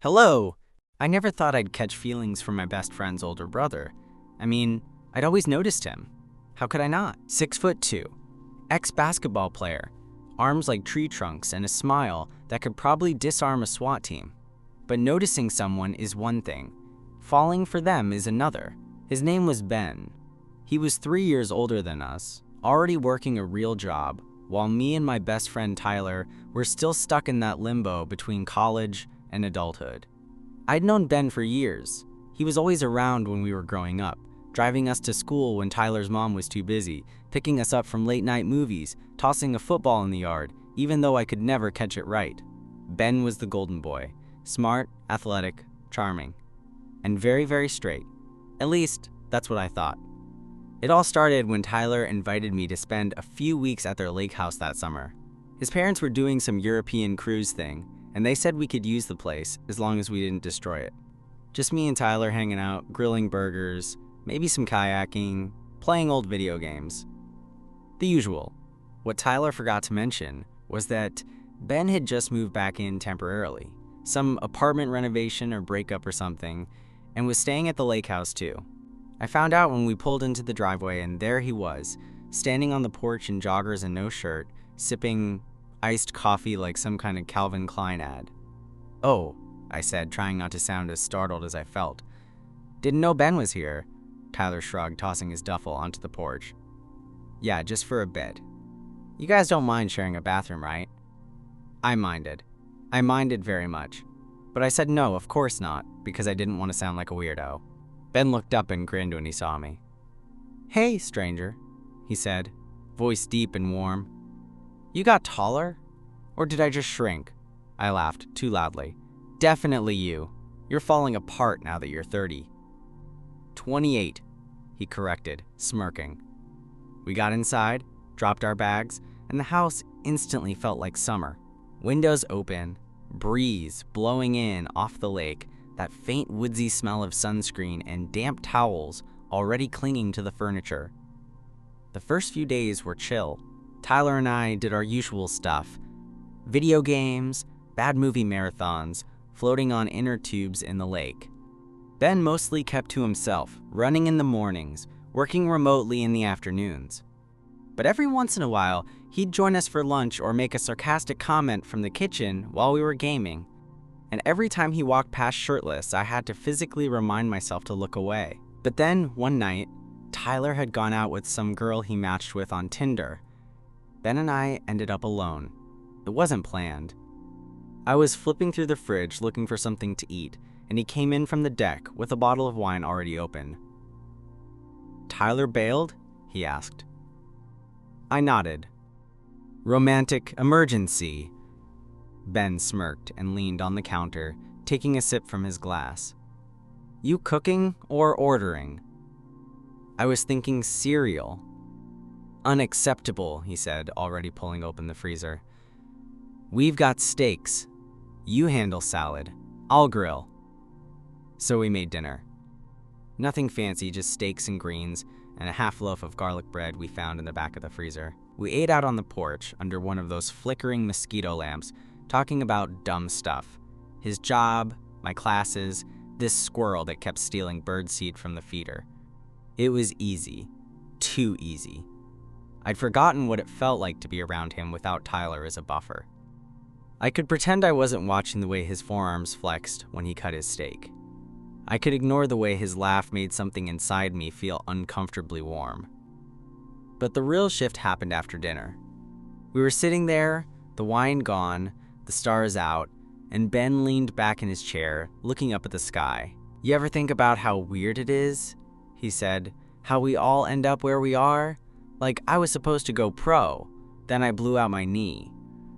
Hello! I never thought I'd catch feelings for my best friend's older brother. I mean, I'd always noticed him. How could I not? 6'2", ex-basketball player, arms like tree trunks and a smile that could probably disarm a SWAT team. But noticing someone is one thing. Falling for them is another. His name was Ben. He was 3 years older than us, already working a real job, while me and my best friend Tyler were still stuck in that limbo between college and adulthood. I'd known Ben for years. He was always around when we were growing up, driving us to school when Tyler's mom was too busy, picking us up from late-night movies, tossing a football in the yard, even though I could never catch it right. Ben was the golden boy, smart, athletic, charming, and very, very straight. At least, that's what I thought. It all started when Tyler invited me to spend a few weeks at their lake house that summer. His parents were doing some European cruise thing, and they said we could use the place as long as we didn't destroy it. Just me and Tyler hanging out, grilling burgers, maybe some kayaking, playing old video games. The usual. What Tyler forgot to mention was that Ben had just moved back in temporarily, some apartment renovation or breakup or something, and was staying at the lake house too. I found out when we pulled into the driveway, and there he was, standing on the porch in joggers and no shirt, sipping iced coffee like some kind of Calvin Klein ad. "Oh," I said, trying not to sound as startled as I felt. "Didn't know Ben was here," Tyler shrugged, tossing his duffel onto the porch. "Yeah, just for a bit. You guys don't mind sharing a bathroom, right?" I minded. I minded very much. But I said no, of course not, because I didn't want to sound like a weirdo. Ben looked up and grinned when he saw me. "Hey, stranger," he said, voice deep and warm. "You got taller? Or did I just shrink?" I laughed, too loudly. "Definitely you. You're falling apart now that you're 30. 28, he corrected, smirking. We got inside, dropped our bags, and the house instantly felt like summer. Windows open, breeze blowing in off the lake, that faint woodsy smell of sunscreen and damp towels already clinging to the furniture. The first few days were chill. Tyler and I did our usual stuff. Video games, bad movie marathons, floating on inner tubes in the lake. Ben mostly kept to himself, running in the mornings, working remotely in the afternoons. But every once in a while, he'd join us for lunch or make a sarcastic comment from the kitchen while we were gaming. And every time he walked past shirtless, I had to physically remind myself to look away. But then, one night, Tyler had gone out with some girl he matched with on Tinder. Ben and I ended up alone. It wasn't planned. I was flipping through the fridge looking for something to eat, and he came in from the deck with a bottle of wine already open. "Tyler bailed?" he asked. I nodded. "Romantic emergency." Ben smirked and leaned on the counter, taking a sip from his glass. "You cooking or ordering?" I was thinking cereal. "Unacceptable," he said, already pulling open the freezer. "We've got steaks. You handle salad. I'll grill." So we made dinner. Nothing fancy, just steaks and greens, and a half loaf of garlic bread we found in the back of the freezer. We ate out on the porch under one of those flickering mosquito lamps, talking about dumb stuff. His job, my classes, this squirrel that kept stealing birdseed from the feeder. It was easy. Too easy. I'd forgotten what it felt like to be around him without Tyler as a buffer. I could pretend I wasn't watching the way his forearms flexed when he cut his steak. I could ignore the way his laugh made something inside me feel uncomfortably warm. But the real shift happened after dinner. We were sitting there, the wine gone, the stars out, and Ben leaned back in his chair, looking up at the sky. "You ever think about how weird it is?" he said. "How we all end up where we are? Like, I was supposed to go pro, then I blew out my knee.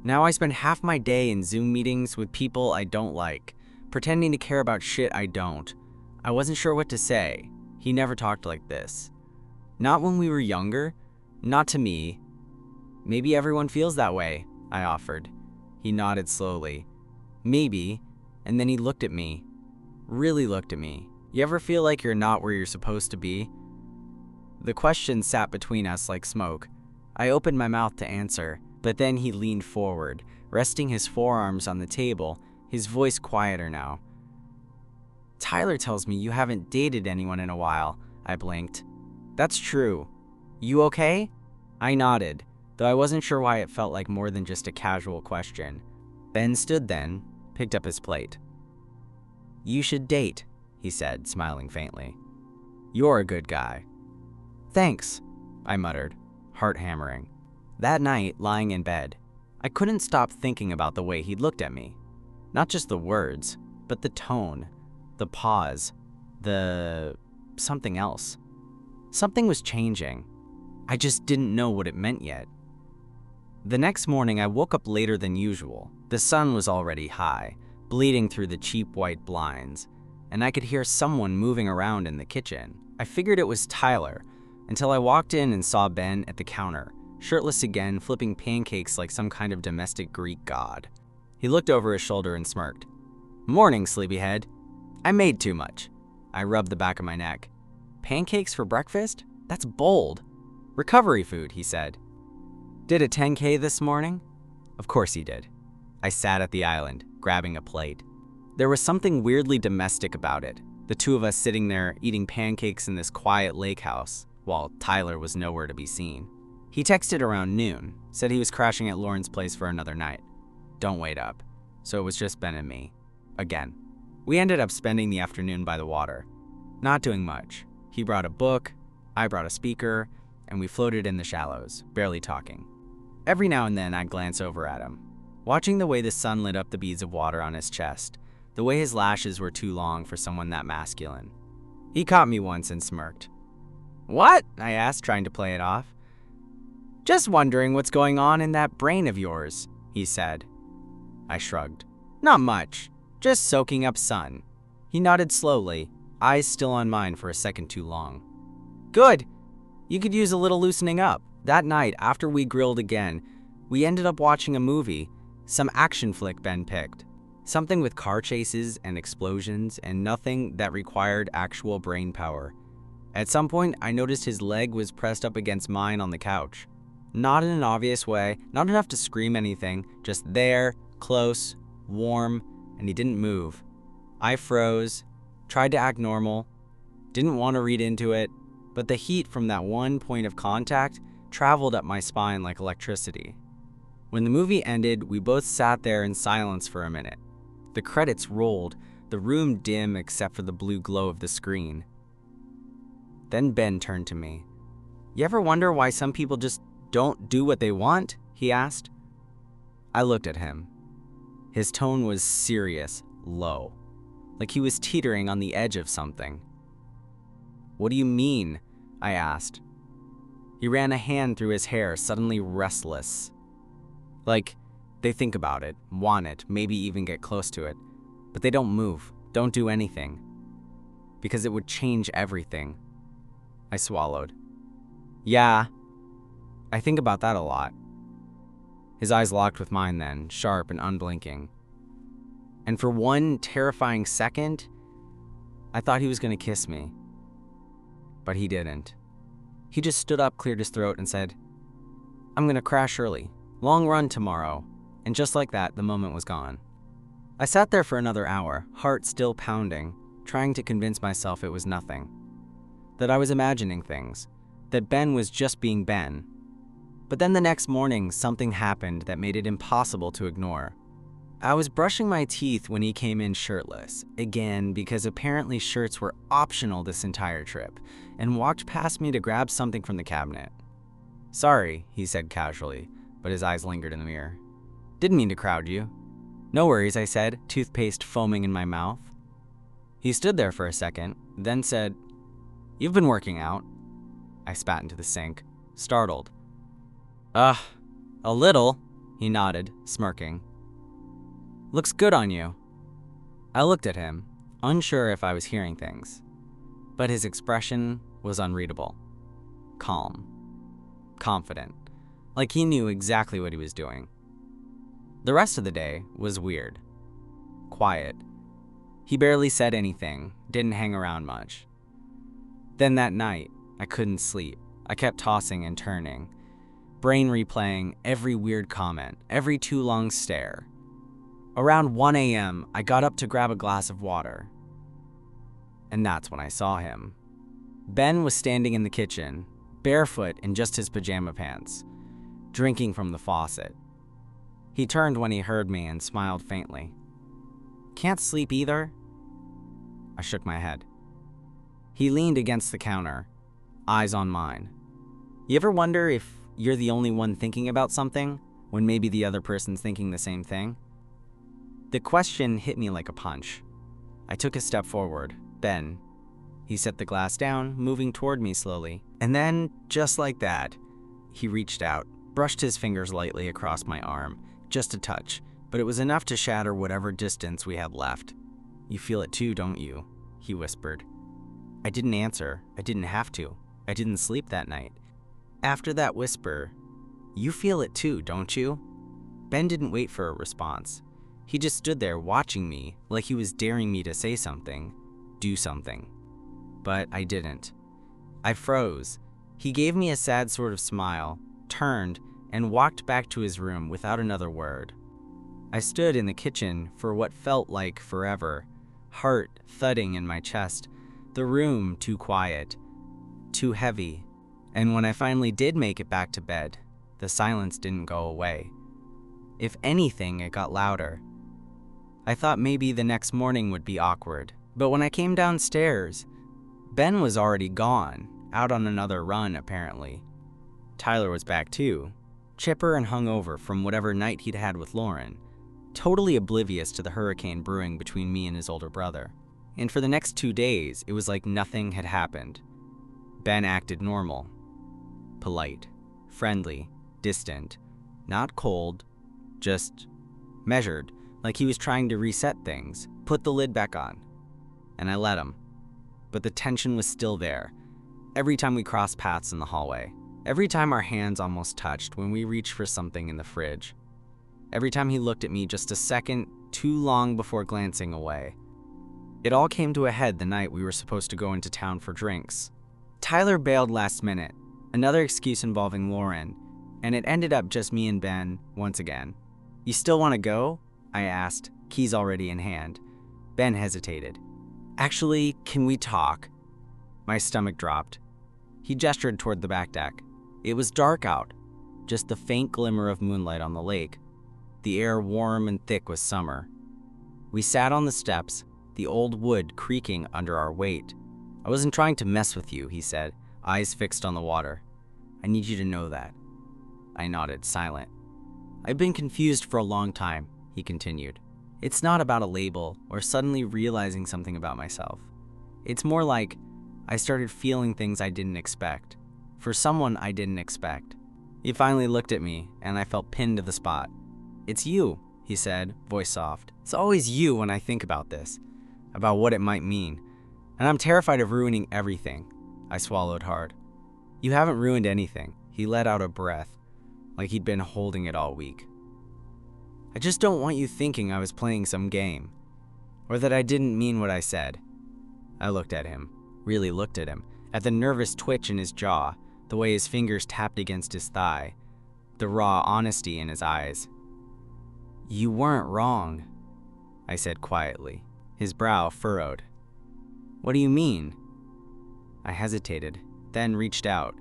Now I spend half my day in Zoom meetings with people I don't like, pretending to care about shit I don't. I wasn't sure what to say. He never talked like this. Not when we were younger. Not to me. Maybe everyone feels that way," I offered. He nodded slowly. "Maybe," and then he looked at me. Really looked at me. "You ever feel like you're not where you're supposed to be?" The question sat between us like smoke. I opened my mouth to answer, but then he leaned forward, resting his forearms on the table, his voice quieter now. Tyler tells me you haven't dated anyone in a while, I blinked. That's true. You okay? I nodded, though I wasn't sure why it felt like more than just a casual question. Ben stood then, picked up his plate. You should date, he said, smiling faintly. You're a good guy. Thanks, I muttered, heart hammering. That night, lying in bed, I couldn't stop thinking about the way he'd looked at me. Not just the words, but the tone, the pause, something else. Something was changing. I just didn't know what it meant yet. The next morning, I woke up later than usual. The sun was already high, bleeding through the cheap white blinds, and I could hear someone moving around in the kitchen. I figured it was Tyler, until I walked in and saw Ben at the counter, shirtless again, flipping pancakes like some kind of domestic Greek god. He looked over his shoulder and smirked. Morning, sleepyhead. I made too much. I rubbed the back of my neck. Pancakes for breakfast? That's bold. Recovery food, he said. Did a 10K this morning? Of course he did. I sat at the island, grabbing a plate. There was something weirdly domestic about it, the two of us sitting there eating pancakes in this quiet lake house, while Tyler was nowhere to be seen. He texted around noon, said he was crashing at Lauren's place for another night. Don't wait up. So it was just Ben and me. Again. We ended up spending the afternoon by the water. Not doing much. He brought a book, I brought a speaker, and we floated in the shallows, barely talking. Every now and then I'd glance over at him, watching the way the sun lit up the beads of water on his chest, the way his lashes were too long for someone that masculine. He caught me once and smirked. What? I asked, trying to play it off. Just wondering what's going on in that brain of yours, he said. I shrugged. Not much, just soaking up sun. He nodded slowly, eyes still on mine for a second too long. Good. You could use a little loosening up. That night, after we grilled again, we ended up watching a movie, some action flick Ben picked. Something with car chases and explosions and nothing that required actual brain power. At some point, I noticed his leg was pressed up against mine on the couch. Not in an obvious way, not enough to scream anything, just there, close, warm, and he didn't move. I froze, tried to act normal, didn't want to read into it, but the heat from that one point of contact traveled up my spine like electricity. When the movie ended, we both sat there in silence for a minute. The credits rolled, the room dim except for the blue glow of the screen. Then Ben turned to me. You ever wonder why some people just don't do what they want? He asked. I looked at him. His tone was serious, low, like he was teetering on the edge of something. What do you mean? I asked. He ran a hand through his hair, suddenly restless. Like, they think about it, want it, maybe even get close to it, but they don't move, don't do anything. Because it would change everything. I swallowed. Yeah, I think about that a lot. His eyes locked with mine then, sharp and unblinking. And for one terrifying second, I thought he was going to kiss me. But he didn't. He just stood up, cleared his throat, and said, I'm going to crash early. Long run tomorrow. And just like that, the moment was gone. I sat there for another hour, heart still pounding, trying to convince myself it was nothing. That I was imagining things. That Ben was just being Ben. But then the next morning, something happened that made it impossible to ignore. I was brushing my teeth when he came in shirtless, again because apparently shirts were optional this entire trip, and walked past me to grab something from the cabinet. Sorry, he said casually, but his eyes lingered in the mirror. Didn't mean to crowd you. No worries, I said, toothpaste foaming in my mouth. He stood there for a second, then said, You've been working out. I spat into the sink, startled. A little, he nodded, smirking. Looks good on you. I looked at him, unsure if I was hearing things, but his expression was unreadable. Calm. Confident. Like he knew exactly what he was doing. The rest of the day was weird. Quiet. He barely said anything, didn't hang around much. Then that night, I couldn't sleep. I kept tossing and turning, brain replaying every weird comment, every too long stare. Around 1 a.m., I got up to grab a glass of water. and that's when I saw him. Ben was standing in the kitchen, barefoot in just his pajama pants, drinking from the faucet. He turned when he heard me and smiled faintly. "Can't sleep either?" I shook my head. He leaned against the counter, eyes on mine. You ever wonder if you're the only one thinking about something when maybe the other person's thinking the same thing? The question hit me like a punch. I took a step forward. "Ben." He set the glass down, moving toward me slowly. And then, just like that, he reached out, brushed his fingers lightly across my arm, just a touch, but it was enough to shatter whatever distance we had left. "You feel it too, don't you?" he whispered. I didn't answer. I didn't have to. I didn't sleep that night. After that whisper, "You feel it too, don't you?" Ben didn't wait for a response. He just stood there watching me like he was daring me to say something, do something. But I didn't. I froze. He gave me a sad sort of smile, turned, and walked back to his room without another word. I stood in the kitchen for what felt like forever, heart thudding in my chest, the room too quiet, too heavy. And when I finally did make it back to bed, the silence didn't go away. If anything, it got louder. I thought maybe the next morning would be awkward, but when I came downstairs, Ben was already gone, out on another run apparently. Tyler was back too, chipper and hungover from whatever night he'd had with Lauren, totally oblivious to the hurricane brewing between me and his older brother. And for the next 2 days, it was like nothing had happened. Ben acted normal, polite, friendly, distant, not cold, just measured, like he was trying to reset things, put the lid back on. And I let him. But the tension was still there. Every time we crossed paths in the hallway, every time our hands almost touched when we reached for something in the fridge, every time he looked at me just a second too long before glancing away. It all came to a head the night we were supposed to go into town for drinks. Tyler bailed last minute, another excuse involving Lauren, and it ended up just me and Ben once again. "You still want to go?" I asked, keys already in hand. Ben hesitated. "Actually, can we talk?" My stomach dropped. He gestured toward the back deck. It was dark out, just the faint glimmer of moonlight on the lake, the air warm and thick with summer. We sat on the steps, the old wood creaking under our weight. "I wasn't trying to mess with you," he said, eyes fixed on the water. "I need you to know that." I nodded, silent. "I've been confused for a long time," he continued. "It's not about a label or suddenly realizing something about myself. It's more like I started feeling things I didn't expect, for someone I didn't expect." He finally looked at me, and I felt pinned to the spot. "It's you," he said, voice soft. "It's always you when I think about this, about what it might mean. And I'm terrified of ruining everything." I swallowed hard. "You haven't ruined anything." He let out a breath, like he'd been holding it all week. "I just don't want you thinking I was playing some game, or that I didn't mean what I said." I looked at him, really looked at him, at the nervous twitch in his jaw, the way his fingers tapped against his thigh, the raw honesty in his eyes. "You weren't wrong," I said quietly. His brow furrowed. "What do you mean?" I hesitated, then reached out,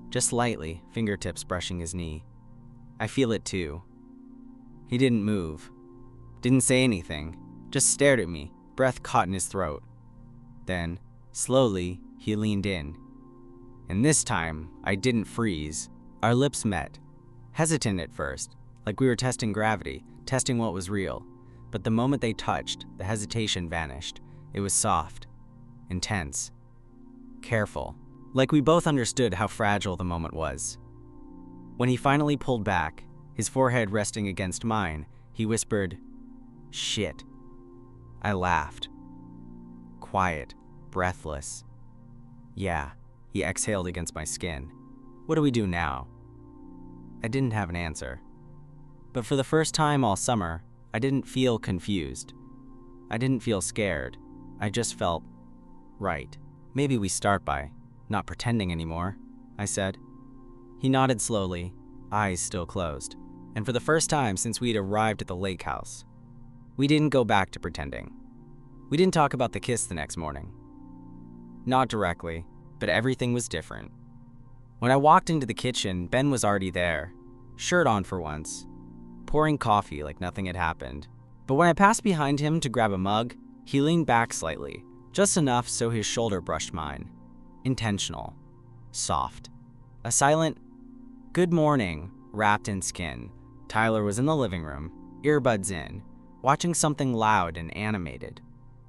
just lightly, fingertips brushing his knee. "I feel it too." He didn't move, didn't say anything, just stared at me, breath caught in his throat. Then, slowly, he leaned in. And this time, I didn't freeze. Our lips met, hesitant at first, like we were testing gravity, testing what was real. But the moment they touched, the hesitation vanished. It was soft, intense, careful, like we both understood how fragile the moment was. When he finally pulled back, his forehead resting against mine, he whispered, "Shit." I laughed. Quiet, breathless. "Yeah," he exhaled against my skin. "What do we do now?" I didn't have an answer. But for the first time all summer, I didn't feel confused. I didn't feel scared. I just felt right. "Maybe we start by not pretending anymore," I said. He nodded slowly, eyes still closed. And for the first time since we'd arrived at the lake house, we didn't go back to pretending. We didn't talk about the kiss the next morning. Not directly, but everything was different. When I walked into the kitchen, Ben was already there, shirt on for once, pouring coffee like nothing had happened. But when I passed behind him to grab a mug, he leaned back slightly, just enough so his shoulder brushed mine. Intentional. Soft. A silent, "Good morning," wrapped in skin. Tyler was in the living room, earbuds in, watching something loud and animated.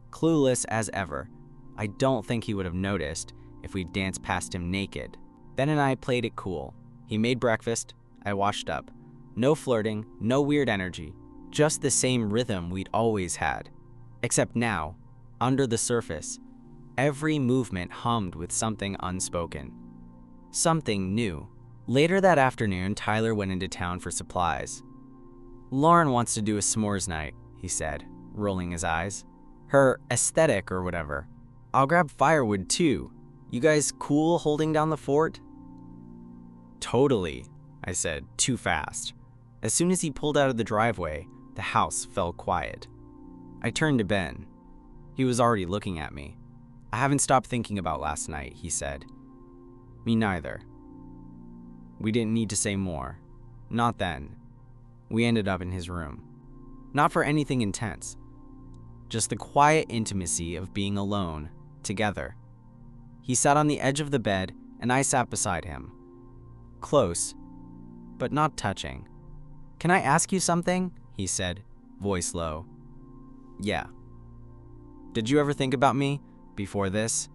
Clueless as ever. I don't think he would have noticed if we danced past him naked. Ben and I played it cool. He made breakfast, I washed up. No flirting, no weird energy. Just the same rhythm we'd always had. Except now, under the surface, every movement hummed with something unspoken. Something new. Later that afternoon, Tyler went into town for supplies. "Lauren wants to do a s'mores night," he said, rolling his eyes. "Her aesthetic or whatever. I'll grab firewood too. You guys cool holding down the fort?" "Totally," I said, too fast. As soon as he pulled out of the driveway, the house fell quiet. I turned to Ben. He was already looking at me. "I haven't stopped thinking about last night," he said. "Me neither." We didn't need to say more. Not then. We ended up in his room. Not for anything intense. Just the quiet intimacy of being alone, together. He sat on the edge of the bed, and I sat beside him. Close, but not touching. "Can I ask you something?" he said, voice low. "Yeah." "Did you ever think about me before this?"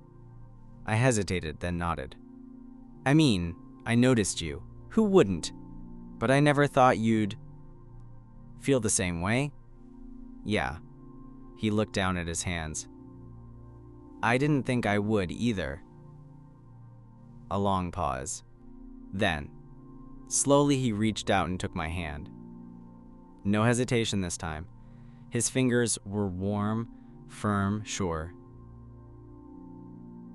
I hesitated, then nodded. "I mean, I noticed you. Who wouldn't? But I never thought you'd feel the same way." "Yeah." He looked down at his hands. "I didn't think I would either." A long pause. Then, slowly he reached out and took my hand. No hesitation this time. His fingers were warm, firm, sure.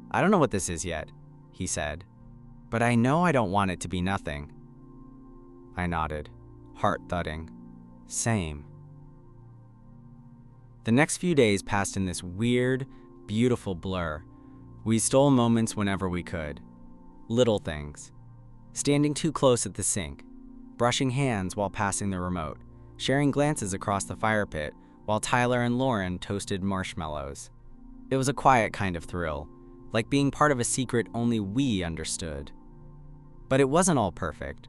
"I don't know what this is yet," he said, "but I know I don't want it to be nothing." I nodded, heart thudding. Same. The next few days passed in this weird, beautiful blur. We stole moments whenever we could. Little things. Standing too close at the sink, brushing hands while passing the remote, sharing glances across the fire pit while Tyler and Lauren toasted marshmallows. It was a quiet kind of thrill, like being part of a secret only we understood. But it wasn't all perfect.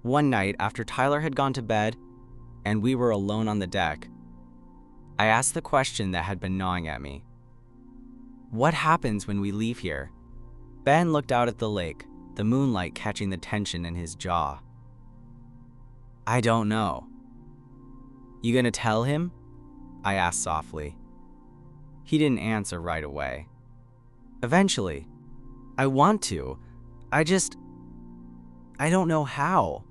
One night, after Tyler had gone to bed and we were alone on the deck, I asked the question that had been gnawing at me. "What happens when we leave here?" Ben looked out at the lake, the moonlight catching the tension in his jaw. "I don't know." "You gonna tell him?" I asked softly. He didn't answer right away. "Eventually. I want to. I don't know how."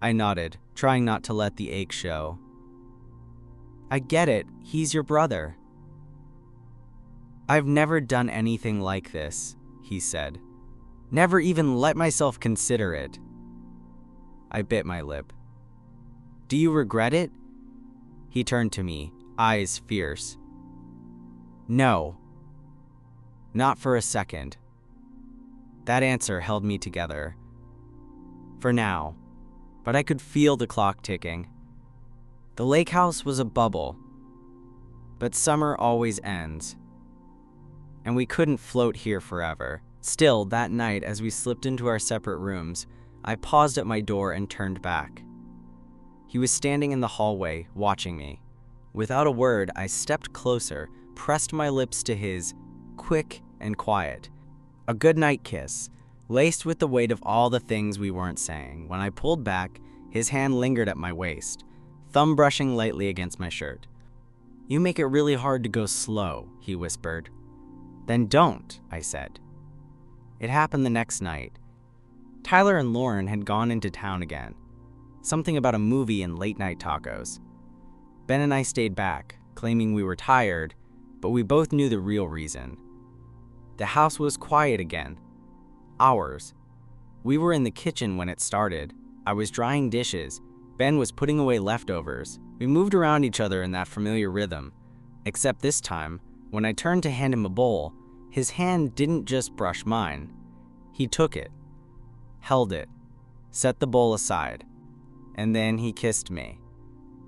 I nodded, trying not to let the ache show. "I get it. He's your brother." "I've never done anything like this," he said. "Never even let myself consider it." I bit my lip. "Do you regret it?" He turned to me, eyes fierce. "No. Not for a second." That answer held me together. For now. But I could feel the clock ticking. The lake house was a bubble. But summer always ends. And we couldn't float here forever. Still, that night, as we slipped into our separate rooms, I paused at my door and turned back. He was standing in the hallway, watching me. Without a word, I stepped closer, pressed my lips to his, quick and quiet. A goodnight kiss, laced with the weight of all the things we weren't saying. When I pulled back, his hand lingered at my waist, thumb brushing lightly against my shirt. "You make it really hard to go slow," he whispered. "Then don't," I said. It happened the next night. Tyler and Lauren had gone into town again. Something about a movie and late-night tacos. Ben and I stayed back, claiming we were tired, but we both knew the real reason. The house was quiet again. Ours. We were in the kitchen when it started. I was drying dishes. Ben was putting away leftovers. We moved around each other in that familiar rhythm, except this time, when I turned to hand him a bowl, His hand didn't just brush mine. He took it, held it, set the bowl aside, and then he kissed me.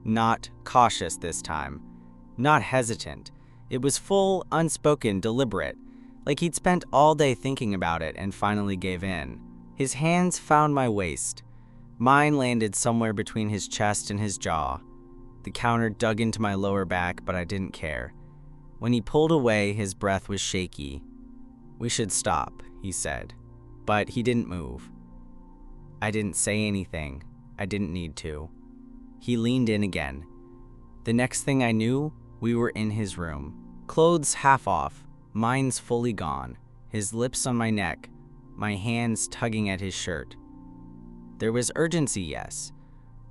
Not cautious this time, not hesitant. It was full, unspoken, deliberate, like he'd spent all day thinking about it and finally gave in. His hands found my waist. Mine landed somewhere between his chest and his jaw. The counter dug into my lower back, but I didn't care. When he pulled away, his breath was shaky. "We should stop," he said, but he didn't move. I didn't say anything. I didn't need to. He leaned in again. The next thing I knew, we were in his room. Clothes half off, mine's fully gone, his lips on my neck, my hands tugging at his shirt. There was urgency, yes,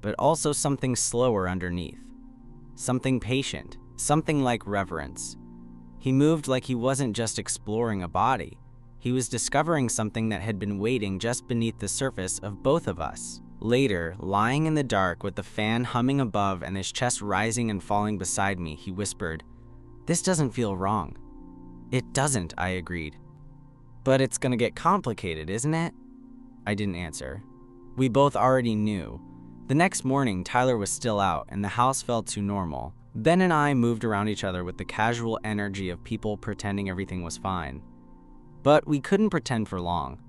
but also something slower underneath. Something patient, something like reverence. He moved like he wasn't just exploring a body. He was discovering something that had been waiting just beneath the surface of both of us. Later, lying in the dark with the fan humming above and his chest rising and falling beside me, he whispered, "This doesn't feel wrong." "It doesn't," I agreed. "But it's gonna get complicated, isn't it?" I didn't answer. We both already knew. The next morning, Tyler was still out, and the house felt too normal. Ben and I moved around each other with the casual energy of people pretending everything was fine. But we couldn't pretend for long.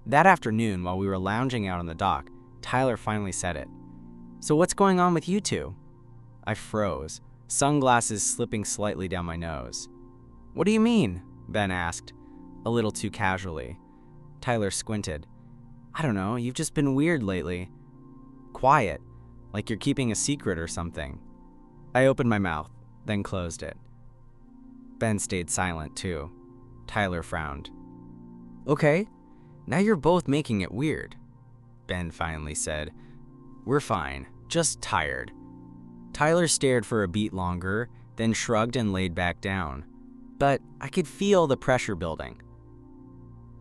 That afternoon, while we were lounging out on the dock, Tyler finally said it. "So what's going on with you two?" I froze, sunglasses slipping slightly down my nose. "What do you mean?" Ben asked, a little too casually. Tyler squinted. "I don't know, you've just been weird lately. Quiet, like you're keeping a secret or something." I opened my mouth, then closed it. Ben stayed silent too. Tyler frowned. "Okay, now you're both making it weird," Ben finally said. "We're fine, just tired." Tyler stared for a beat longer, then shrugged and laid back down. But I could feel the pressure building.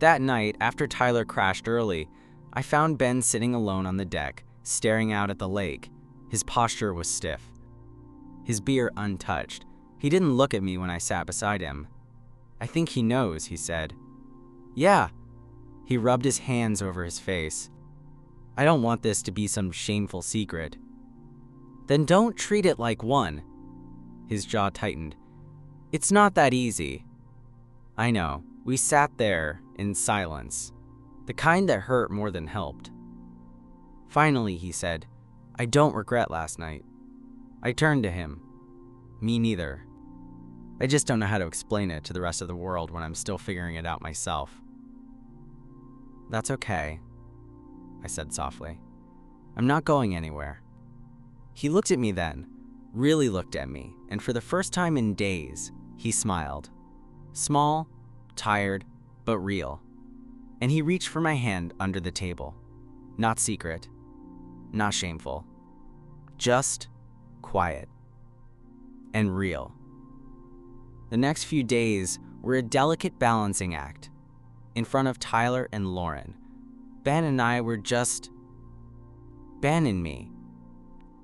That night, after Tyler crashed early, I found Ben sitting alone on the deck, staring out at the lake. His posture was stiff, his beer untouched. He didn't look at me when I sat beside him. "I think he knows," he said. "Yeah." He rubbed his hands over his face. "I don't want this to be some shameful secret." "Then don't treat it like one." His jaw tightened. "It's not that easy." I know. We sat there in silence, the kind that hurt more than helped. Finally, he said, "I don't regret last night." I turned to him. "Me neither. I just don't know how to explain it to the rest of the world when I'm still figuring it out myself." "That's okay," I said softly. "I'm not going anywhere." He looked at me then, really looked at me, and for the first time in days, he smiled. Small, tired, but real. And he reached for my hand under the table. Not secret, not shameful, just quiet and real. The next few days were a delicate balancing act. In front of Tyler and Lauren, Ben and I were just Ben and me.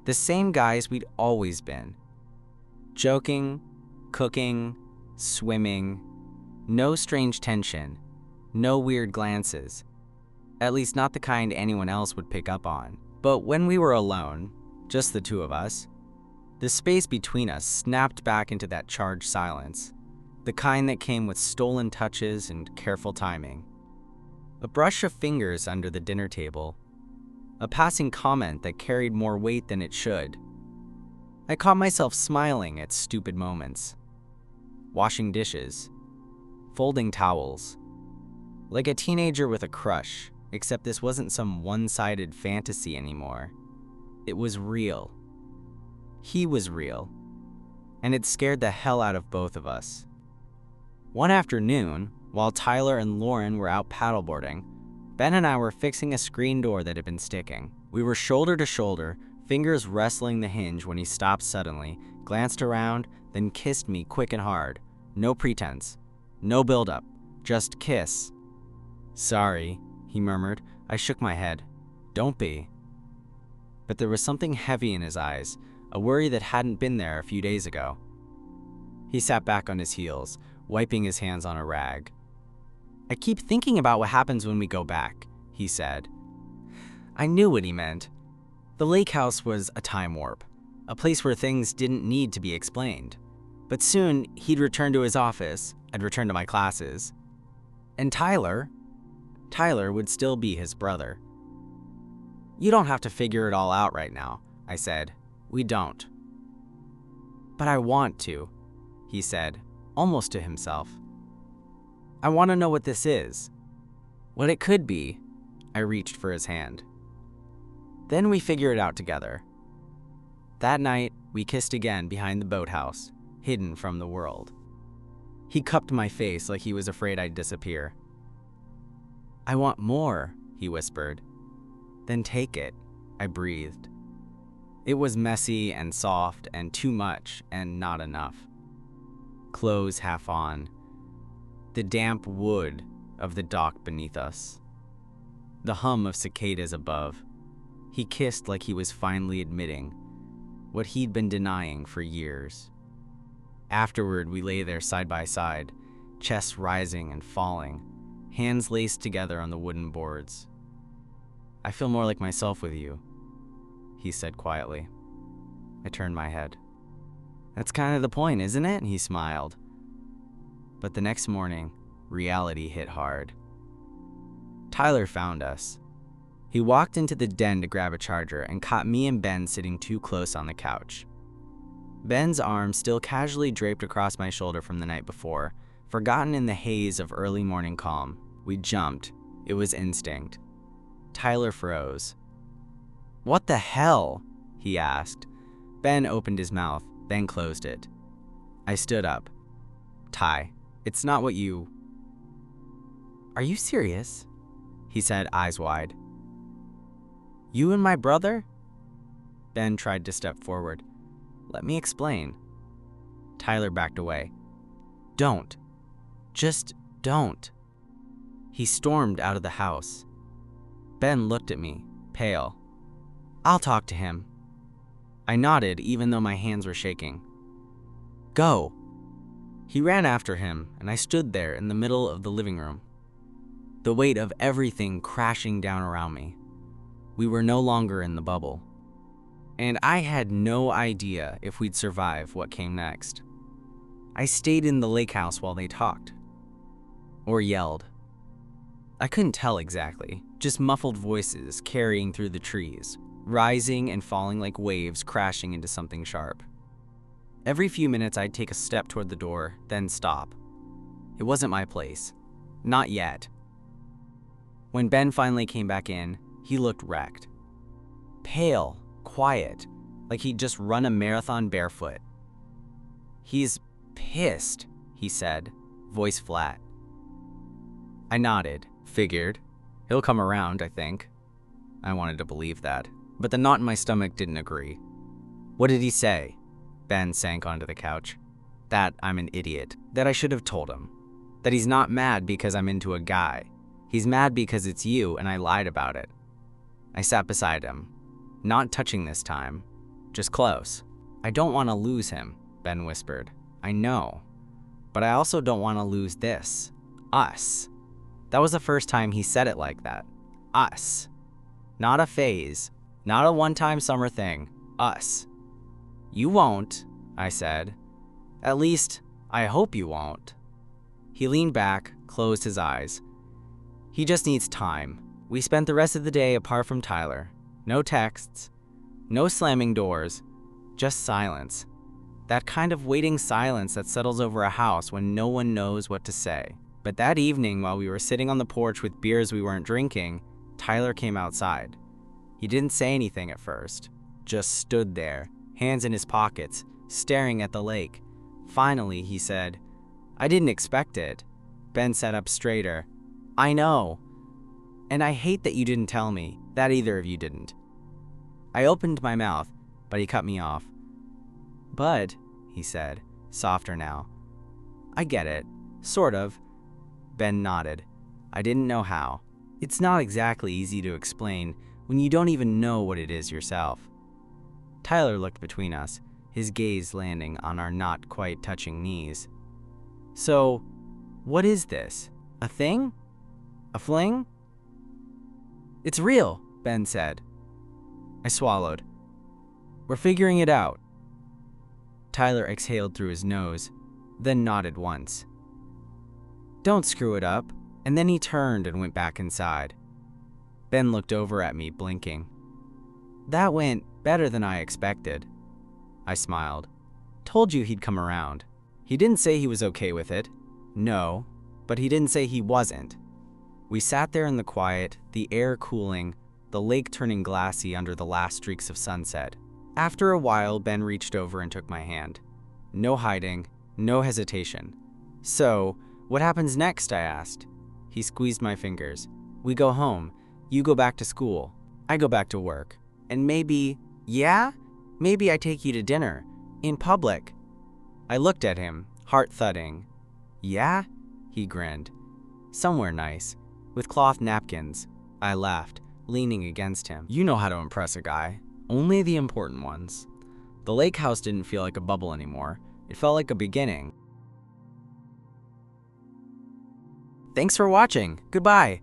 The same guys we'd always been. Joking, cooking, swimming. No strange tension. No weird glances. At least not the kind anyone else would pick up on. But when we were alone, just the two of us, the space between us snapped back into that charged silence. The kind that came with stolen touches and careful timing. A brush of fingers under the dinner table. A passing comment that carried more weight than it should. I caught myself smiling at stupid moments. Washing dishes. Folding towels. Like a teenager with a crush, except this wasn't some one-sided fantasy anymore. It was real. He was real. And it scared the hell out of both of us. One afternoon, while Tyler and Lauren were out paddleboarding, Ben and I were fixing a screen door that had been sticking. We were shoulder to shoulder, fingers wrestling the hinge when he stopped suddenly, glanced around, then kissed me quick and hard. No pretense. No build-up. Just kiss. "Sorry," he murmured. I shook my head. "Don't be." But there was something heavy in his eyes, a worry that hadn't been there a few days ago. He sat back on his heels, wiping his hands on a rag. "I keep thinking about what happens when we go back," he said. I knew what he meant. The lake house was a time warp, a place where things didn't need to be explained. But soon, he'd return to his office, I'd return to my classes. And Tyler would still be his brother. "You don't have to figure it all out right now," I said. "We don't." "But I want to," he said, almost to himself. "I want to know what this is. What it could be." I reached for his hand. Then we figure it out together. That night, we kissed again behind the boathouse, hidden from the world. He cupped my face like he was afraid I'd disappear. "I want more," he whispered. "Then take it," I breathed. It was messy and soft and too much and not enough. Clothes half on. The damp wood of the dock beneath us. The hum of cicadas above. He kissed like he was finally admitting what he'd been denying for years. Afterward, we lay there side by side, chests rising and falling, hands laced together on the wooden boards. "I feel more like myself with you," he said quietly. I turned my head. "That's kind of the point, isn't it?" He smiled. But the next morning, reality hit hard. Tyler found us. He walked into the den to grab a charger and caught me and Ben sitting too close on the couch. Ben's arm still casually draped across my shoulder from the night before, forgotten in the haze of early morning calm. We jumped. It was instinct. Tyler froze. "What the hell?" he asked. Ben opened his mouth, then closed it. I stood up. "Ty, it's not what you..." "Are you serious?" he said, eyes wide. "You and my brother?" Ben tried to step forward. "Let me explain." Tyler backed away. "Don't. Just don't." He stormed out of the house. Ben looked at me, pale. "I'll talk to him." I nodded, even though my hands were shaking. "Go." He ran after him, and I stood there in the middle of the living room. The weight of everything crashing down around me. We were no longer in the bubble. And I had no idea if we'd survive what came next. I stayed in the lake house while they talked. Or yelled. I couldn't tell exactly, just muffled voices carrying through the trees, rising and falling like waves crashing into something sharp. Every few minutes I'd take a step toward the door, then stop. It wasn't my place. Not yet. When Ben finally came back in, he looked wrecked. Pale, quiet, like he'd just run a marathon barefoot. "He's pissed," he said, voice flat. I nodded, figured. He'll come around, I think. I wanted to believe that, but the knot in my stomach didn't agree. "What did he say?" Ben sank onto the couch. "That I'm an idiot, that I should have told him. That he's not mad because I'm into a guy. He's mad because it's you and I lied about it." I sat beside him, not touching this time, just close. "I don't want to lose him," Ben whispered. "I know, but I also don't want to lose this. Us." That was the first time he said it like that. Us. Not a phase, not a one-time summer thing. Us. "You won't," I said. "At least, I hope you won't." He leaned back, closed his eyes. "He just needs time." We spent the rest of the day apart from Tyler. No texts, no slamming doors, just silence. That kind of waiting silence that settles over a house when no one knows what to say. But that evening, while we were sitting on the porch with beers we weren't drinking, Tyler came outside. He didn't say anything at first, just stood there, hands in his pockets, staring at the lake. Finally, he said, "I didn't expect it." Ben sat up straighter. "I know. And I hate that you didn't tell me, that either of you didn't." I opened my mouth, but he cut me off. "But," he said, softer now, "I get it. Sort of." Ben nodded. I didn't know how. It's not exactly easy to explain when you don't even know what it is yourself. Tyler looked between us, his gaze landing on our not quite touching knees. So, what is this? A thing? A fling? It's real, Ben said. I swallowed. We're figuring it out. Tyler exhaled through his nose, then nodded once. Don't screw it up, and then he turned and went back inside. Ben looked over at me, blinking. That went better than I expected. I smiled. Told you he'd come around. He didn't say he was okay with it. No, but he didn't say he wasn't. We sat there in the quiet, the air cooling, the lake turning glassy under the last streaks of sunset. After a while, Ben reached over and took my hand. No hiding, no hesitation. So, what happens next? I asked. He squeezed my fingers. We go home. You go back to school. I go back to work. And maybe, maybe I take you to dinner. In public. I looked at him, heart thudding. Yeah? He grinned. Somewhere nice. With cloth napkins. I laughed, leaning against him. You know how to impress a guy. Only the important ones. The lake house didn't feel like a bubble anymore. It felt like a beginning. Thanks for watching. Goodbye.